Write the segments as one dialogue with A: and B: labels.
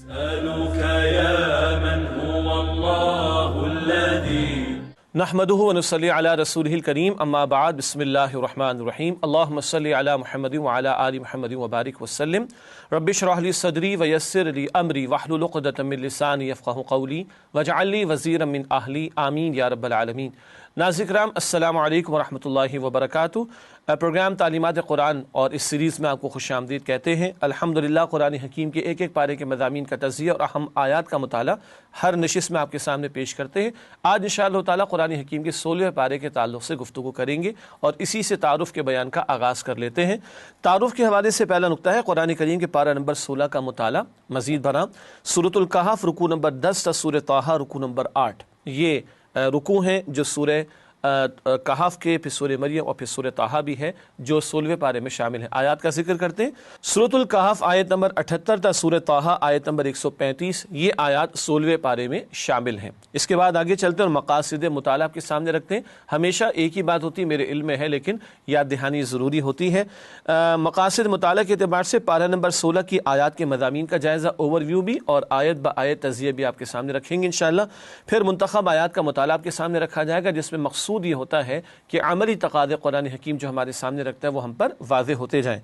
A: أسألك يا من هو الله الذي
B: نحمده ونصلي على رسوله الكريم اما بعد بسم الله الرحمن الرحيم اللهم صل على محمد وعلى آل محمد وبارك وسلم رب اشرح لي صدري ويسر لي امري واحلل عقدة من لساني يفقهوا قولي واجعل لي وزيرا من اهلي آمین یا رب العالمین۔ ناظرین کرام السلام علیکم ورحمۃ اللہ وبرکاتہ۔ پروگرام تعلیمات قرآن اور اس سیریز میں آپ کو خوش آمدید کہتے ہیں۔ الحمدللہ قرآن حکیم کے ایک ایک پارے کے مضامین کا تجزیہ اور اہم آیات کا مطالعہ ہر نشست میں آپ کے سامنے پیش کرتے ہیں۔ آج انشاءاللہ تعالیٰ قرآن حکیم کے 16ویں پارے کے تعلق سے گفتگو کریں گے اور اسی سے تعارف کے بیان کا آغاز کر لیتے ہیں۔ تعارف کے حوالے سے پہلا نقطہ ہے قرآن کریم کے پارہ نمبر 16 کا مطالعہ مزید برآں سورۃ الکہف رکوع نمبر 10 تا سورۃ طٰہٰ رکوع نمبر 8۔ یہ رکوع ہیں جو سورہ کہف کے، پھر سورہ مریم اور پھر سورہ طٰہٰ بھی ہے جو 16ویں پارے میں شامل ہیں۔ آیات کا ذکر کرتے ہیں۔ سورۃ الکہف آیت نمبر 78 تا سورہ طٰہٰ آیت نمبر 135، یہ آیات 16ویں پارے میں شامل ہیں۔ اس کے بعد آگے چلتے ہیں اور مقاصد مطالعہ آپ کے سامنے رکھتے ہیں۔ ہمیشہ ایک ہی بات ہوتی ہے، میرے علم میں ہے لیکن یاد دہانی ضروری ہوتی ہے۔ مقاصد مطالعہ کے اعتبار سے پارہ نمبر 16 کی آیات کے مضامین کا جائزہ اوور ویو بھی اور آیت با آیت تجزیہ بھی آپ کے سامنے رکھیں گے انشاءاللہ۔ پھر منتخب آیات کا مطالعہ آپ کے سامنے رکھا جائے گا جس میں مقصود یہ ہوتا ہے کہ عملی تقاضے قرآن حکیم جو ہمارے سامنے رکھتا ہے وہ ہم پر واضح ہوتے جائیں۔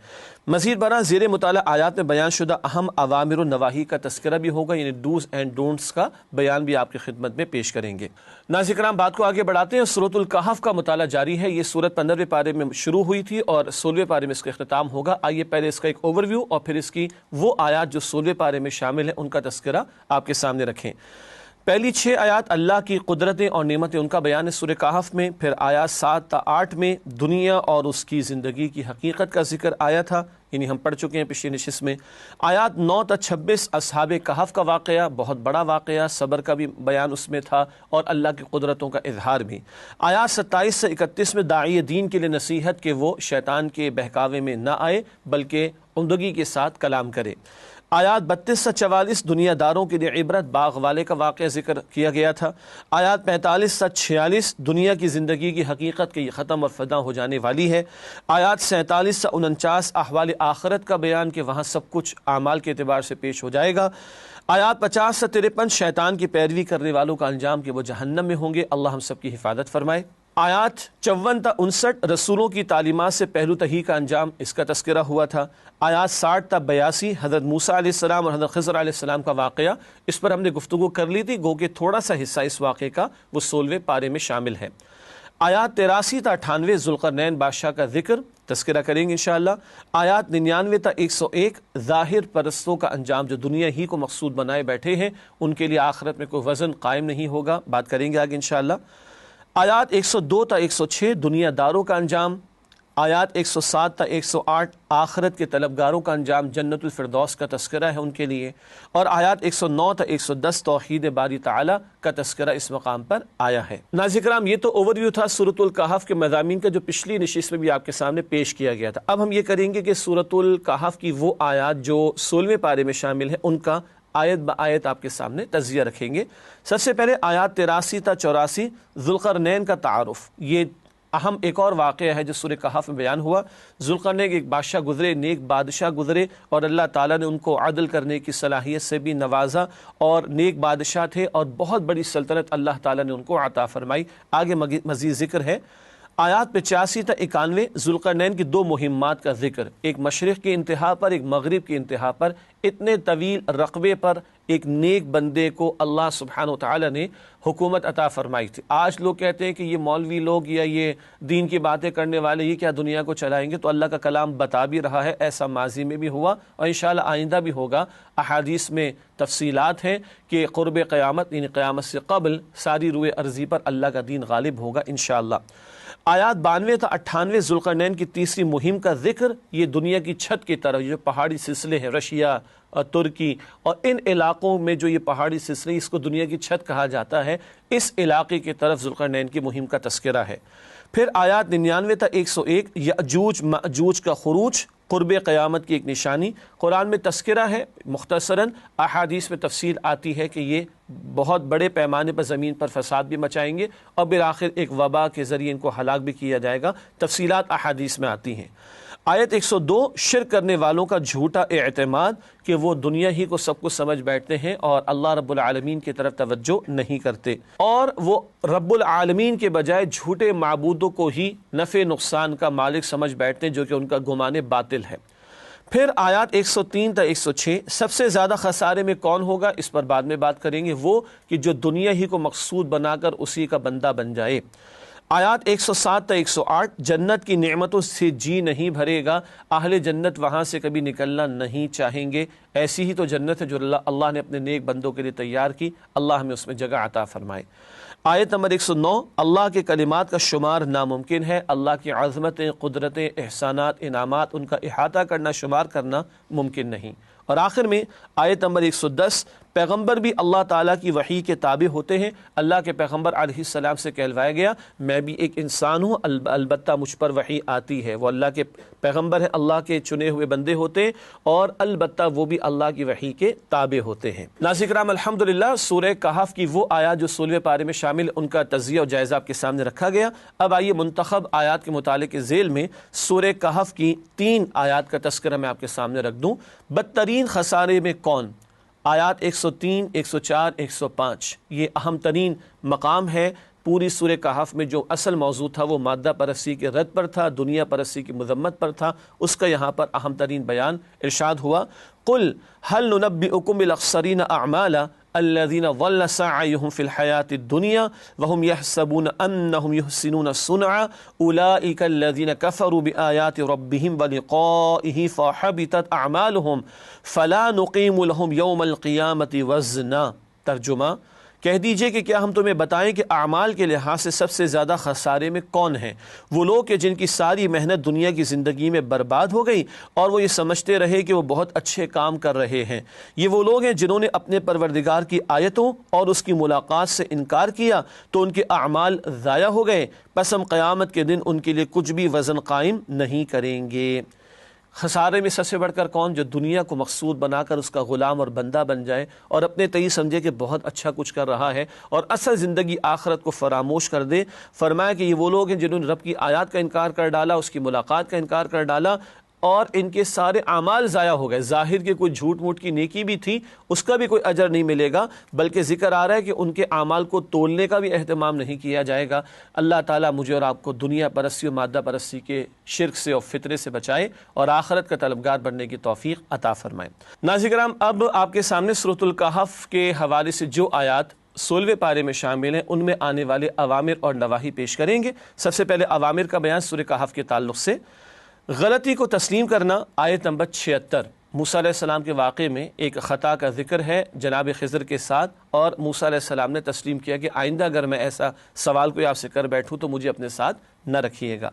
B: مزید برآں زیر مطالعہ آیات میں بیان شدہ اہم اوامر و نواہی کا تذکرہ بھی ہوگا، یعنی ڈوز اینڈ ڈونٹس کا بیان بھی آپ کی خدمت میں پیش کریں گے۔ ناظرین کرام بات کو آگے بڑھاتے ہیں۔ سورۃ الکہف کا مطالعہ جاری ہے۔ یہ سورت 15ویں پارے میں شروع ہوئی تھی اور 16ویں پارے میں اس کا اختتام ہوگا۔ آئیے پہلے اس کا ایک اوور ویو اور پھر اس کی وہ آیات جو 16ویں پارے میں شامل ہیں ان کا تذکرہ آپ کے سامنے رکھیں۔ پہلی 6 آیات اللہ کی قدرتیں اور نعمتیں ان کا بیان ہے سورہ کہف میں، پھر آیات 7 تا 8 میں دنیا اور اس کی زندگی کی حقیقت کا ذکر آیا تھا، یعنی ہم پڑھ چکے ہیں پچھلی نشست میں۔ آیات 9 تا 26 اصحاب کہف کا واقعہ، بہت بڑا واقعہ، صبر کا بھی بیان اس میں تھا اور اللہ کی قدرتوں کا اظہار بھی۔ آیات 27 سے 31 میں داعی دین کے لیے نصیحت کہ وہ شیطان کے بہکاوے میں نہ آئے بلکہ عمدگی کے ساتھ کلام کرے۔ آیات 32 سے 44 دنیا داروں کے لیے عبرت باغ والے کا واقعہ ذکر کیا گیا تھا۔ آیات 45 سے 46 دنیا کی زندگی کی حقیقت کہ یہ ختم اور فنا ہو جانے والی ہے۔ آیات 47 سے 49 احوال آخرت کا بیان کہ وہاں سب کچھ اعمال کے اعتبار سے پیش ہو جائے گا۔ آیات 50 سے 53 شیطان کی پیروی کرنے والوں کا انجام کہ وہ جہنم میں ہوں گے، اللہ ہم سب کی حفاظت فرمائے۔ آیات 54 تا 59 رسولوں کی تعلیمات سے پہلو تہی کا انجام، اس کا تذکرہ ہوا تھا۔ آیات 60 تا 82 حضرت موسیٰ علیہ السلام اور حضرت خضر علیہ السلام کا واقعہ، اس پر ہم نے گفتگو کر لی تھی، گو کہ تھوڑا سا حصہ اس واقعے کا وہ 16ویں پارے میں شامل ہے۔ آیات 83 تا 98 ذوالقرنین بادشاہ کا ذکر تذکرہ کریں گے انشاءاللہ۔ آیات 99 تا 101 ظاہر پرستوں کا انجام جو دنیا ہی کو مقصود بنائے بیٹھے ہیں، ان کے لیے آخرت میں کوئی وزن قائم نہیں ہوگا، بات کریں گے آگے انشاءاللہ۔ آیات 102 تا 106 دنیا داروں کا انجام۔ آیات 107 تا 108 آخرت کے طلبگاروں کا انجام، جنت الفردوس کا تذکرہ ہے ان کے لیے۔ اور آیات 109 تا 110 توحید باری تعالیٰ کا تذکرہ اس مقام پر آیا ہے۔ ناظرین کرام یہ تو اوور ویو تھا سورۃ الکہف کے مضامین کا جو پچھلی نشست میں بھی آپ کے سامنے پیش کیا گیا تھا۔ اب ہم یہ کریں گے کہ سورۃ الکہف کی وہ آیات جو 16ویں پارے میں شامل ہیں ان کا آیت با آیت آپ کے سامنے تجزیہ رکھیں گے۔ سب سے پہلے آیات 83 تا 84 ذوالقرنین کا تعارف، یہ اہم ایک اور واقعہ ہے جو سورہ کہف میں بیان ہوا۔ ذوالقرنین ایک بادشاہ گزرے، نیک بادشاہ گزرے، اور اللہ تعالیٰ نے ان کو عدل کرنے کی صلاحیت سے بھی نوازا، اور نیک بادشاہ تھے اور بہت بڑی سلطنت اللہ تعالیٰ نے ان کو عطا فرمائی۔ آگے مزید ذکر ہے۔ آیات 85 تا 91 ذوالقرنین کی 2 مہمات کا ذکر، ایک مشرق کی انتہا پر، ایک مغرب کی انتہا پر، اتنے طویل رقبے پر ایک نیک بندے کو اللہ سبحانہ و تعالیٰ نے حکومت عطا فرمائی تھی۔ آج لوگ کہتے ہیں کہ یہ مولوی لوگ یا یہ دین کی باتیں کرنے والے یہ کیا دنیا کو چلائیں گے، تو اللہ کا کلام بتا بھی رہا ہے ایسا ماضی میں بھی ہوا اور انشاءاللہ آئندہ بھی ہوگا۔ احادیث میں تفصیلات ہیں کہ قرب قیامت یعنی قیامت سے قبل ساری روئے ارضی پر اللہ کا دین غالب ہوگا انشاءاللہ۔ آیات 92 تا 98 ذوالقرنین کی تیسری مہم کا ذکر، یہ دنیا کی چھت کی طرف جو پہاڑی سلسلے ہیں، رشیا اور ترکی اور ان علاقوں میں جو یہ پہاڑی سلسلے، اس کو دنیا کی چھت کہا جاتا ہے، اس علاقے کی طرف ذوالقرنین کی مہم کا تذکرہ ہے۔ پھر آیات 99 تا 101 یأجوج مأجوج کا خروج، قرب قیامت کی ایک نشانی، قرآن میں تذکرہ ہے مختصراً، احادیث میں تفصیل آتی ہے کہ یہ بہت بڑے پیمانے پر زمین پر فساد بھی مچائیں گے اور بالآخر ایک وبا کے ذریعے ان کو ہلاک بھی کیا جائے گا، تفصیلات احادیث میں آتی ہیں۔ آیت 102 شرک کرنے والوں کا جھوٹا اعتماد کہ وہ دنیا ہی کو سب کچھ سمجھ بیٹھتے ہیں اور اللہ رب العالمین کی طرف توجہ نہیں کرتے، اور وہ رب العالمین کے بجائے جھوٹے معبودوں کو ہی نفع نقصان کا مالک سمجھ بیٹھتے ہیں، جو کہ ان کا گمان باطل ہے۔ پھر آیات 103 تا 106 سب سے زیادہ خسارے میں کون ہوگا، اس پر بعد میں بات کریں گے، وہ کہ جو دنیا ہی کو مقصود بنا کر اسی کا بندہ بن جائے۔ آیات 107 تا 108 جنت کی نعمتوں سے جی نہیں بھرے گا، اہل جنت وہاں سے کبھی نکلنا نہیں چاہیں گے، ایسی ہی تو جنت ہے جو اللہ نے اپنے نیک بندوں کے لیے تیار کی، اللہ ہمیں اس میں جگہ عطا فرمائے۔ آیت نمبر 109 اللہ کے کلمات کا شمار ناممکن ہے، اللہ کی عظمتیں، قدرتیں، احسانات، انعامات، ان کا احاطہ کرنا، شمار کرنا ممکن نہیں۔ اور آخر میں آیت نمبر 110 پیغمبر بھی اللہ تعالیٰ کی وحی کے تابع ہوتے ہیں، اللہ کے پیغمبر علیہ السلام سے کہلوایا گیا میں بھی ایک انسان ہوں، البتہ مجھ پر وحی آتی ہے۔ وہ اللہ کے پیغمبر ہیں، اللہ کے چنے ہوئے بندے ہوتے ہیں، اور البتہ وہ بھی اللہ کی وحی کے تابع ہوتے ہیں۔ ناظرین کرام، الحمدللہ سورہ کہف کی وہ آیات جو 16ویں پارے میں شامل، ان کا تجزیہ اور جائزہ آپ کے سامنے رکھا گیا۔ اب آئیے منتخب آیات کے متعلق ذیل میں سورہ کہف کی 3 آیات کا تذکرہ میں آپ کے سامنے رکھ دوں۔ بدترین خسارے میں کون؟ آیات 103، 104، 105 یہ اہم ترین مقام ہے پوری سورہ کہف میں۔ جو اصل موضوع تھا وہ مادہ پرستی کے رد پر تھا، دنیا پرستی کی مذمت پر تھا، اس کا یہاں پر اہم ترین بیان ارشاد ہوا۔ قل هل ننبئكم بالاخسرین اعمالا الذين ضل سعيهم في الحياة الدنيا وهم يحسبون أنهم يحسنون صنعا أولئك الذين كفروا بآيات ربهم ولقائه فحبطت أعمالهم فلا نقيم لهم يوم القيامة وزنا۔ ترجمہ، کہہ دیجئے کہ کیا ہم تمہیں بتائیں کہ اعمال کے لحاظ سے سب سے زیادہ خسارے میں کون ہیں؟ وہ لوگ کہ جن کی ساری محنت دنیا کی زندگی میں برباد ہو گئی اور وہ یہ سمجھتے رہے کہ وہ بہت اچھے کام کر رہے ہیں۔ یہ وہ لوگ ہیں جنہوں نے اپنے پروردگار کی آیتوں اور اس کی ملاقات سے انکار کیا تو ان کے اعمال ضائع ہو گئے، پس ہم قیامت کے دن ان کے لیے کچھ بھی وزن قائم نہیں کریں گے۔ خسارے میں سب سے بڑھ کر کون؟ جو دنیا کو مقصود بنا کر اس کا غلام اور بندہ بن جائے اور اپنے تئیں سمجھے کہ بہت اچھا کچھ کر رہا ہے اور اصل زندگی آخرت کو فراموش کر دے۔ فرمایا کہ یہ وہ لوگ ہیں جنہوں نے رب کی آیات کا انکار کر ڈالا، اس کی ملاقات کا انکار کر ڈالا، اور ان کے سارے اعمال ضائع ہو گئے۔ ظاہر کے کوئی جھوٹ موٹ کی نیکی بھی تھی، اس کا بھی کوئی اجر نہیں ملے گا، بلکہ ذکر آ رہا ہے کہ ان کے اعمال کو تولنے کا بھی اہتمام نہیں کیا جائے گا۔ اللہ تعالیٰ مجھے اور آپ کو دنیا پرستی اور مادہ پرستی کے شرک سے اور فطرے سے بچائے اور آخرت کا طلبگار بننے کی توفیق عطا فرمائے۔ ناظرین کرام، اب آپ کے سامنے سورۃ الکہف کے حوالے سے جو آیات 16ویں پارے میں شامل ہیں ان میں آنے والے اوامر اور نواہی پیش کریں گے۔ سب سے پہلے اوامر کا بیان سورہ کہف کے تعلق سے۔ غلطی کو تسلیم کرنا، آیت نمبر 76۔ موسیٰ علیہ السلام کے واقعے میں ایک خطا کا ذکر ہے جناب خضر کے ساتھ، اور موسیٰ علیہ السلام نے تسلیم کیا کہ آئندہ اگر میں ایسا سوال کوئی آپ سے کر بیٹھوں تو مجھے اپنے ساتھ نہ رکھیے گا۔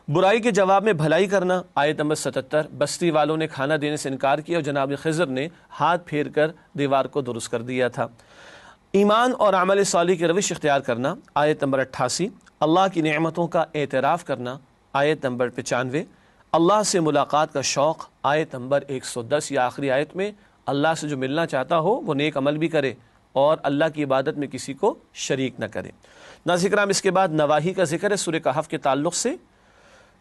B: برائی کے جواب میں بھلائی کرنا، آیت نمبر 77۔ بستی والوں نے کھانا دینے سے انکار کیا اور جناب خضر نے ہاتھ پھیر کر دیوار کو درست کر دیا تھا۔ ایمان اور عمل صالح کی روش اختیار کرنا، آیت نمبر 88۔ اللہ کی نعمتوں کا اعتراف کرنا، آیت نمبر 95۔ اللہ سے ملاقات کا شوق، آیت نمبر 110۔ یا آخری آیت میں اللہ سے جو ملنا چاہتا ہو وہ نیک عمل بھی کرے اور اللہ کی عبادت میں کسی کو شریک نہ کرے۔ ناظرین کرام، اس کے بعد نواہی کا ذکر ہے سورہ کہف کے تعلق سے۔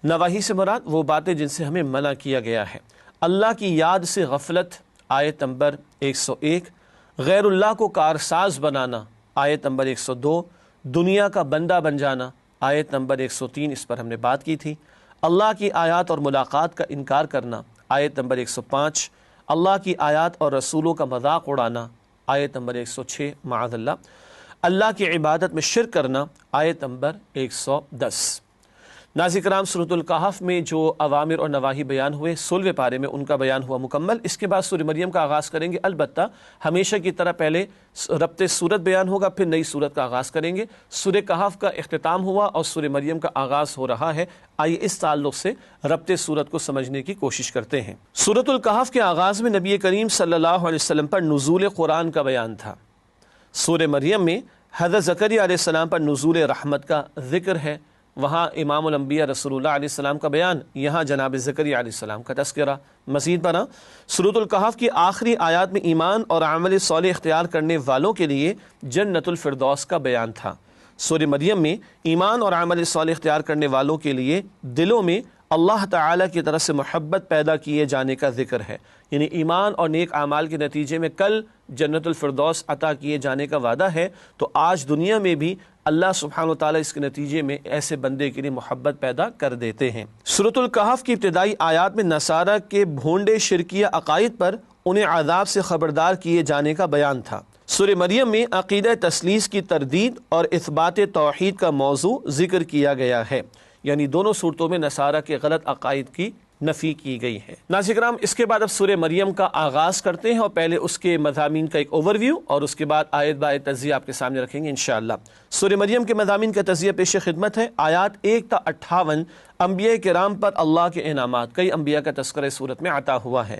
B: نواہی سے مراد وہ باتیں جن سے ہمیں منع کیا گیا ہے۔ اللہ کی یاد سے غفلت، آیت نمبر 101۔ غیر اللہ کو کارساز بنانا، آیت نمبر 102۔ دنیا کا بندہ بن جانا، آیت نمبر 103، اس پر ہم نے بات کی تھی۔ اللہ کی آیات اور ملاقات کا انکار کرنا، آیت نمبر 105۔ اللہ کی آیات اور رسولوں کا مذاق اڑانا، آیت نمبر 106، معاذ اللہ۔ اللہ کی عبادت میں شرک کرنا، آیت نمبر 110۔ ناظرین کرام، سورۃ الکہف میں جو اوامر اور نواہی بیان ہوئے 16ویں پارے میں ان کا بیان ہوا مکمل۔ اس کے بعد سورہ مریم کا آغاز کریں گے، البتہ ہمیشہ کی طرح پہلے ربط سورت بیان ہوگا، پھر نئی سورت کا آغاز کریں گے۔ سورہ کہف کا اختتام ہوا اور سورہ مریم کا آغاز ہو رہا ہے، آئیے اس تعلق سے ربط سورت کو سمجھنے کی کوشش کرتے ہیں۔ سورۃ الکہف کے آغاز میں نبی کریم صلی اللہ علیہ وسلم پر نزول قرآن کا بیان تھا۔ سورہ مریم میں حضرت زکریا علیہ السلام پر نزول رحمت کا ذکر ہے، وہاں امام الانبیاء رسول اللہ علیہ السلام کا بیان، یہاں جناب زکریا علیہ السلام کا تذکرہ۔ مزید برآں سورۃ الکہف کی آخری آیات میں ایمان اور عمل صالح اختیار کرنے والوں کے لیے جنت الفردوس کا بیان تھا۔ سورہ مریم میں ایمان اور عمل صالح اختیار کرنے والوں کے لیے دلوں میں اللہ تعالیٰ کی طرف سے محبت پیدا کیے جانے کا ذکر ہے، یعنی ایمان اور نیک اعمال کے نتیجے میں کل جنت الفردوس عطا کیے جانے کا وعدہ ہے، تو آج دنیا میں بھی اللہ سبحانہ و تعالیٰ اس کے نتیجے میں ایسے بندے کے لیے محبت پیدا کر دیتے ہیں۔ سورۃ الکہف کی ابتدائی آیات میں نصارہ کے بھونڈے شرکیہ عقائد پر انہیں عذاب سے خبردار کیے جانے کا بیان تھا۔ سورہ مریم میں عقیدہ تثلیث کی تردید اور اثبات توحید کا موضوع ذکر کیا گیا ہے، یعنی دونوں صورتوں میں نصارہ کے غلط عقائد کی نفی کی گئی ہے۔ ناظرین کرام، اس کے بعد اب سورہ مریم کا آغاز کرتے ہیں، اور پہلے اس کے مضامین کا ایک اوور ویو اور اس کے بعد آیت با آیت تجزیہ آپ کے سامنے رکھیں گے انشاءاللہ۔ سورہ مریم کے مضامین کا تجزیہ پیش خدمت ہے۔ آیات 1 تا 58 انبیاء کرام پر اللہ کے انعامات، کئی انبیاء کا تذکرہ صورت میں عطا ہوا ہے۔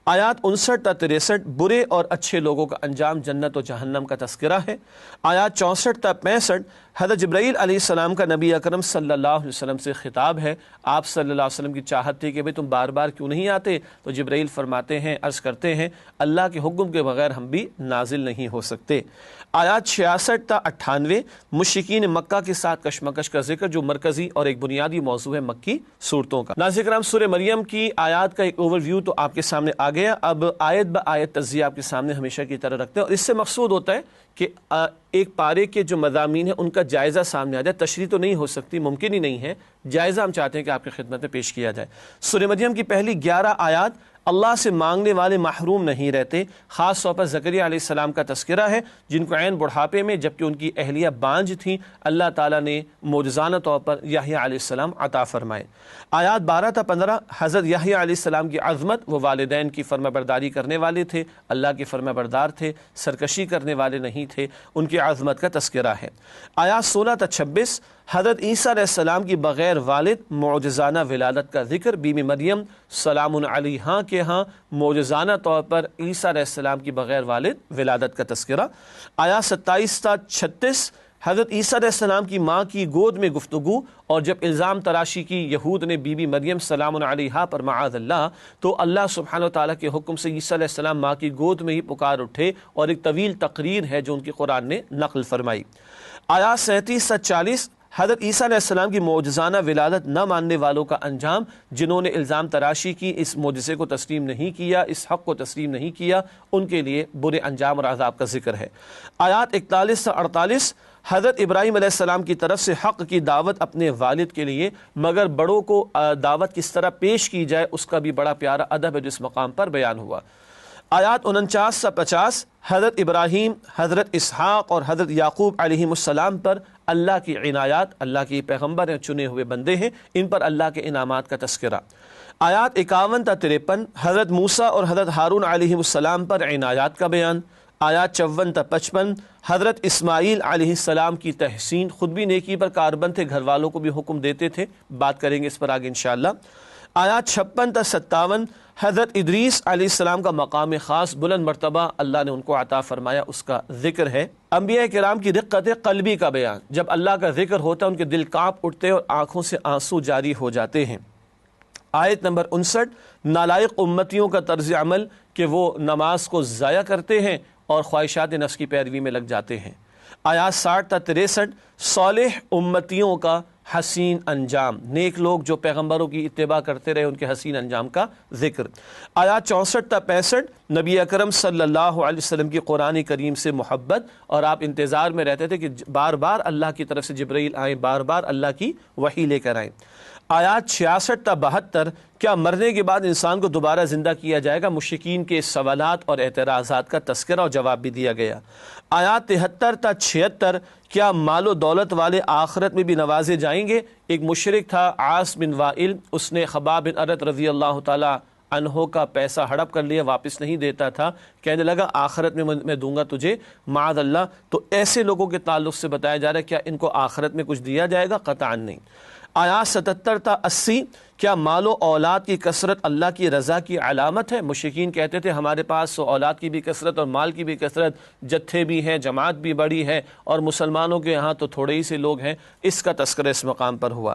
B: آیات 59 تا 63 برے اور اچھے لوگوں کا انجام جنت و جہنم کا تذکرہ ہے۔ آیات 64 تا 65 حضرت جبرائیل علیہ السلام کا نبی اکرم صلی اللہ علیہ وسلم سے خطاب ہے۔ آپ صلی اللہ علیہ وسلم کی چاہت تھی کہ بھئی تم بار بار کیوں نہیں آتے، تو جبرائیل فرماتے ہیں، عرض کرتے ہیں، اللہ کے حکم کے بغیر ہم بھی نازل نہیں ہو سکتے۔ آیات 66 تا 98 مشرکین مکہ کے ساتھ کشمکش کا ذکر، جو مرکزی اور ایک بنیادی موضوع ہے مکی صورتوں کا۔ ناظرین کرام، سورہ مریم کی آیات کا ایک اوور ویو تو آپ کے سامنے آ گیا، اب آیت با آیت تجزیہ آپ کے سامنے ہمیشہ کی طرح رکھتے ہیں، اور اس سے مقصود ہوتا ہے کہ ایک پارے کے جو مضامین ہیں ان کا جائزہ سامنے آ جائے۔ تشریح تو نہیں ہو سکتی، ممکن ہی نہیں ہے، جائزہ ہم چاہتے ہیں کہ آپ کی خدمت میں پیش کیا جائے۔ سورہ مریم کی پہلی 11 آیات اللہ سے مانگنے والے محروم نہیں رہتے، خاص طور پر زکریا علیہ السلام کا تذکرہ ہے، جن کو عین بڑھاپے میں جبکہ ان کی اہلیہ بانجھ تھیں، اللہ تعالیٰ نے معجزانہ طور پر یحییٰ علیہ السلام عطا فرمائے۔ آیات 12 تا 15 حضرت یحییٰ علیہ السلام کی عظمت، وہ والدین کی فرما برداری کرنے والے تھے، اللہ کے فرما بردار تھے، سرکشی کرنے والے نہیں تھے، ان کی عظمت کا تذکرہ ہے۔ آیات 16 تا 26 حضرت عیسیٰ علیہ السلام کی بغیر والد معجزانہ ولادت کا ذکر، بی بی مریم سلام علیہا کے ہاں معجزانہ طور پر عیسیٰ علیہ السلام کی بغیر والد ولادت کا تذکرہ۔ آیات 27 تا 36 حضرت عیسیٰ علیہ السلام کی ماں کی گود میں گفتگو، اور جب الزام تراشی کی یہود نے بی بی مریم سلام علیہا پر معاذ اللہ، تو اللہ سبحانہ و تعالیٰ کے حکم سے عیسیٰ علیہ السلام ماں کی گود میں ہی پکار اٹھے، اور ایک طویل تقریر ہے جو ان کی قرآن نے نقل فرمائی۔ آیات 37 تا 40 حضرت عیسیٰ علیہ السلام کی معجزانہ ولادت نہ ماننے والوں کا انجام، جنہوں نے الزام تراشی کی، اس معجزے کو تسلیم نہیں کیا، اس حق کو تسلیم نہیں کیا، ان کے لیے برے انجام اور عذاب کا ذکر ہے۔ آیات 41 سے 48 حضرت ابراہیم علیہ السلام کی طرف سے حق کی دعوت اپنے والد کے لیے، مگر بڑوں کو دعوت کس طرح پیش کی جائے اس کا بھی بڑا پیارا ادب ہے جو اس مقام پر بیان ہوا۔ آیات 49 سے 50 حضرت ابراہیم، حضرت اسحاق اور حضرت یعقوب علیہم السلام پر اللہ کی عنایات، اللہ کے پیغمبر ہیں، چنے ہوئے بندے ہیں، ان پر اللہ کے انعامات کا تذکرہ۔ آیات 51 تا 53 حضرت موسیٰ اور حضرت ہارون علیہم السلام پر عنایات کا بیان۔ آیات 54 تا 55 حضرت اسماعیل علیہ السلام کی تحسین، خود بھی نیکی پر کاربند تھے، گھر والوں کو بھی حکم دیتے تھے، بات کریں گے اس پر آگے انشاءاللہ۔ آیات 56 تا 57 حضرت ادریس علیہ السلام کا مقام خاص، بلند مرتبہ اللہ نے ان کو عطا فرمایا، اس کا ذکر ہے۔ انبیاء کرام کی رقت قلبی کا بیان، جب اللہ کا ذکر ہوتا ہے ان کے دل کانپ اٹھتے اور آنکھوں سے آنسو جاری ہو جاتے ہیں۔ آیت نمبر 59 نالائق امتیوں کا طرز عمل کہ وہ نماز کو ضائع کرتے ہیں اور خواہشات نفس کی پیروی میں لگ جاتے ہیں۔ آیات 60 تا 63 صالح امتیوں کا حسین انجام، نیک لوگ جو پیغمبروں کی اتباع کرتے رہے ان کے حسین انجام کا ذکر۔ آیات 64 تا 65 نبی اکرم صلی اللہ علیہ وسلم کی قرآن کریم سے محبت، اور آپ انتظار میں رہتے تھے کہ بار بار اللہ کی طرف سے جبرائیل آئیں، بار بار اللہ کی وحی لے کر آئیں۔ آیات 66 تا 72 کیا مرنے کے بعد انسان کو دوبارہ زندہ کیا جائے گا، مشرکین کے سوالات اور اعتراضات کا تذکرہ اور جواب بھی دیا گیا۔ آیات 73 تا 76 کیا مال و دولت والے آخرت میں بھی نوازے جائیں گے۔ ایک مشرک تھا عاص بن وائل، اس نے خباب بن ارت رضی اللہ تعالی عنہ کا پیسہ ہڑپ کر لیا، واپس نہیں دیتا تھا، کہنے لگا آخرت میں میں دوں گا تجھے معاذ اللہ۔ تو ایسے لوگوں کے تعلق سے بتایا جا رہا ہے کیا ان کو آخرت میں کچھ دیا جائے گا؟ قطعاً نہیں۔ آیات 77 تا 80 کیا مال و اولاد کی کثرت اللہ کی رضا کی علامت ہے؟ مشرکین کہتے تھے ہمارے پاس اولاد کی بھی کثرت اور مال کی بھی کثرت، جتھے بھی ہیں، جماعت بھی بڑی ہے، اور مسلمانوں کے ہاں تو تھوڑے ہی سے لوگ ہیں، اس کا تذکرہ اس مقام پر ہوا۔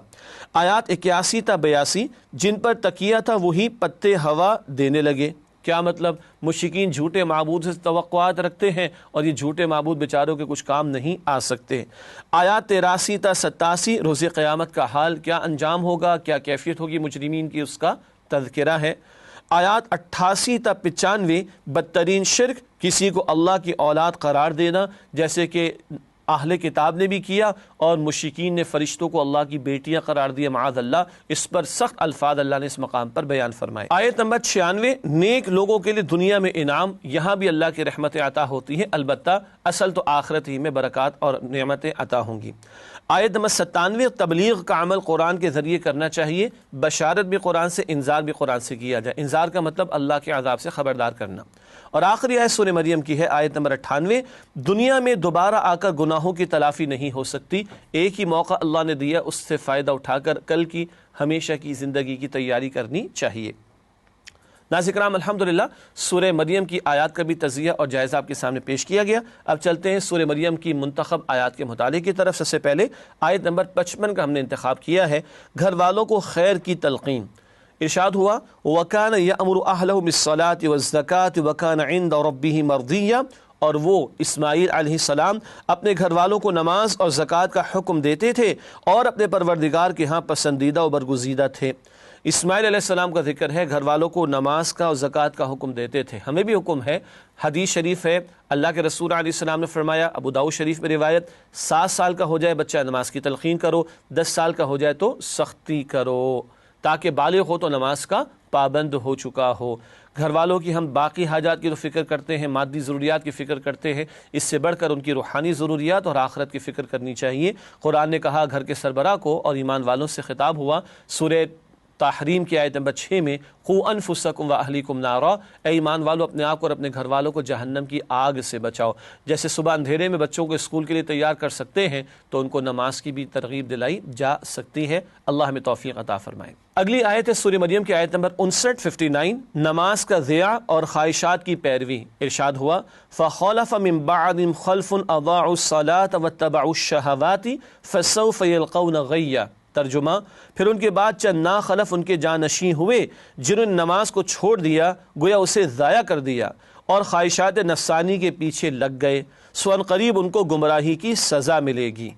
B: آیات 81 تا 82 جن پر تکیہ تھا وہی پتے ہوا دینے لگے، کیا مطلب؟ مشرکین جھوٹے معبود سے توقعات رکھتے ہیں اور یہ جھوٹے معبود بیچاروں کے کچھ کام نہیں آ سکتے۔ آیات 83 تا 87 روز قیامت کا حال، کیا انجام ہوگا، کیا کیفیت ہوگی مجرمین کی، اس کا تذکرہ ہے۔ آیات 88 تا 95 بدترین شرک، کسی کو اللہ کی اولاد قرار دینا، جیسے کہ اہل کتاب نے بھی کیا اور مشرکین نے فرشتوں کو اللہ کی بیٹیاں قرار دیا، معاذ اللہ۔ اس پر سخت الفاظ اللہ نے اس مقام پر بیان فرمائے۔ آیت نمبر 96 نیک لوگوں کے لیے دنیا میں انعام، یہاں بھی اللہ کی رحمتیں عطا ہوتی ہیں، البتہ اصل تو آخرت ہی میں برکات اور نعمتیں عطا ہوں گی۔ آیت نمبر 97 تبلیغ کا عمل قرآن کے ذریعے کرنا چاہیے، بشارت بھی قرآن سے، انذار بھی قرآن سے کیا جائے۔ انذار کا مطلب اللہ کے عذاب سے خبردار کرنا۔ اور آخری آیت سورہ مریم کی ہے، آیت نمبر 98 دنیا میں دوبارہ آ کر گناہوں کی تلافی نہیں ہو سکتی، ایک ہی موقع اللہ نے دیا، اس سے فائدہ اٹھا کر کل کی ہمیشہ کی زندگی کی تیاری کرنی چاہیے۔ ناظرین کرام، الحمدللہ سورہ مریم کی آیات کا بھی تجزیہ اور جائزہ آپ کے سامنے پیش کیا گیا۔ اب چلتے ہیں سورہ مریم کی منتخب آیات کے مطالعے کی طرف۔ سب سے پہلے آیت نمبر 55 کا ہم نے انتخاب کیا ہے، گھر والوں کو خیر کی تلقین۔ ارشاد ہوا وَكَانَ يَأْمُرُ أَهْلَهُ بِالصَّلَاةِ وَالزَّكَاةِ وَكَانَ عِندَ رَبِّهِ مَرْضِيًّا، اور وہ اسماعیل علیہ السلام اپنے گھر والوں کو نماز اور زکوٰۃ کا حکم دیتے تھے اور اپنے پروردگار کے ہاں پسندیدہ و برگزیدہ تھے۔ اسماعیل علیہ السلام کا ذکر ہے، گھر والوں کو نماز کا اور زکوٰۃ کا حکم دیتے تھے۔ ہمیں بھی حکم ہے، حدیث شریف ہے، اللہ کے رسول علیہ السلام نے فرمایا، ابو داؤد شریف میں روایت، 7 سال کا ہو جائے بچہ نماز کی تلقین کرو، 10 سال کا ہو جائے تو سختی کرو، تاکہ بالغ ہو تو نماز کا پابند ہو چکا ہو۔ گھر والوں کی ہم باقی حاجات کی تو فکر کرتے ہیں، مادی ضروریات کی فکر کرتے ہیں، اس سے بڑھ کر ان کی روحانی ضروریات اور آخرت کی فکر کرنی چاہیے۔ قرآن نے کہا گھر کے سربراہ کو، اور ایمان والوں سے خطاب ہوا سورہ تحریم کی آیت نمبر 6 میں، قوا انفسکم واہلیکم نارا، اے ایمان والو اپنے آپ کو اور اپنے گھر والوں کو جہنم کی آگ سے بچاؤ۔ جیسے صبح اندھیرے میں بچوں کو اسکول کے لیے تیار کر سکتے ہیں تو ان کو نماز کی بھی ترغیب دلائی جا سکتی ہے۔ اللہ ہمیں توفیق عطا فرمائے۔ اگلی آیت ہے سورہ مریم کی آیت نمبر 59 نماز کا ضیاع اور خواہشات کی پیروی۔ ارشاد ہوا فَخَلَفَ مِن بَعْدِهِمْ خَلْفٌ أَضَاعُوا الصَّلَاةَ وَاتَّبَعُوا الشَّهَوَاتِ فَسَوْفَ يَلْقَوْنَ غَيًّا۔ ترجمہ، پھر ان کے بعد چند ناخلف ان کے جانشین ہوئے جنہوں نے نماز کو چھوڑ دیا، گویا اسے ضائع کر دیا، اور خواہشات نفسانی کے پیچھے لگ گئے، سو ان قریب ان کو گمراہی کی سزا ملے گی۔